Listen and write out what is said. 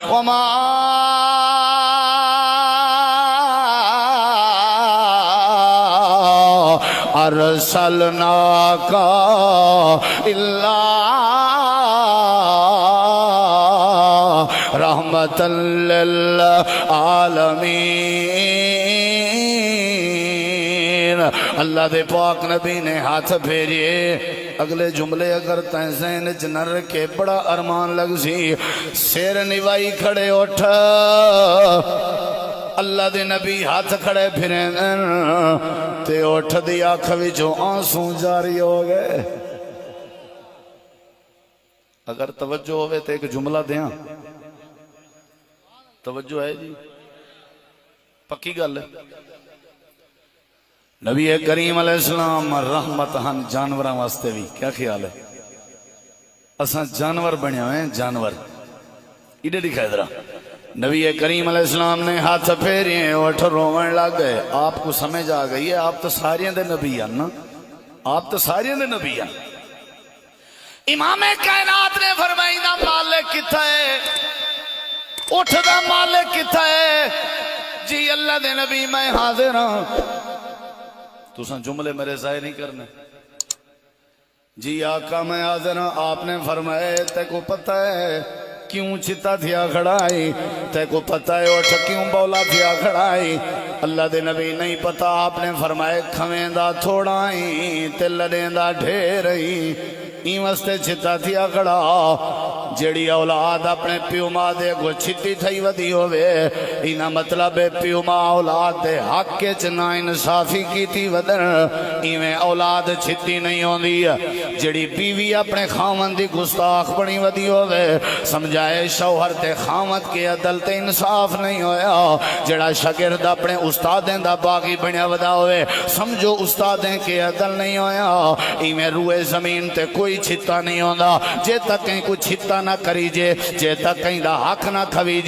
وما ارسلناک الا رحمۃ للعالمین۔ اللہ دے پاک نبی نے ہاتھ پھیریے، اگلے جملے اگر تین ذہن وچ نہ رکھے بڑا ارمان لگ سی، سیر نوائی کھڑے اٹھ، اللہ دے نبی ہاتھ کھڑے پھریں تے اٹھ دی آنکھ وچوں آنسو جاری ہو گئے۔ اگر توجہ ہوئے تو ایک جملہ دیاں، توجہ ہے جی، پکی گل ہے۔ نبی کریم علیہ السلام رحمت ہن جانوراں واسطے بھی، کیا خیال ہے؟ اساں جانور بنے ہوئے ہیں، جانور ایڈے دکھائے ذرا۔ نبی کریم علیہ السلام نے ہاتھ پھیرے اٹھ روون لگ گئے۔ آپ کو سمجھ آ گئی ہے، آپ تو ساریاں دے نبی ہیں نا، آپ تو ساریاں دے نبی ہیں۔ امام کائنات نے فرمائی دا مالک کتا ہے، اٹھ دا مالک کتا ہے؟ جی اللہ دے نبی میں حاضر ہوں۔ تساں جملے میرے ضائع نہیں کرنے۔ جی آقا میں حاضر ہوں۔ آپ نے فرمایا تے کو پتہ ہے کیوں چتا تھیا کھڑائی؟ تے کو پتہ ہے اٹھ کیوں بولا تھیا کھڑائی؟ اللہ دے نبی نہیں پتہ۔ آپ نے فرمایا کھویں دا تھوڑائی تے لڑیں دا ڈھیرئی، این واسطے چتا تھیا کھڑا جیڑی اولاد اپنے پیو ماں دے کو چھتی تھئی ودی ہوئے، اینا مطلب ہے پیو ماں اولاد دے حق کے چنا انصافی کی تھی ودن، ایویں اولاد چھتی نہیں ہوندی۔ جیڑی بیوی اپنے خامن دی گستاخ بنی ودی ہوئے، سمجھائے شوہر تے خامت کے عدل تے انصاف نہیں ہویا۔ جیڑا شاگرد اپنے استادیں دا باغی بنیا ودا ہوئے، سمجھو استادیں کے عدل نہیں ہویا۔ ایویں روئے زمین تے کوئی چھتا نہیں ہوندا، جے تک کہیں کو چھتا نہ کری جے تک کہیں دا حق نہ کھوی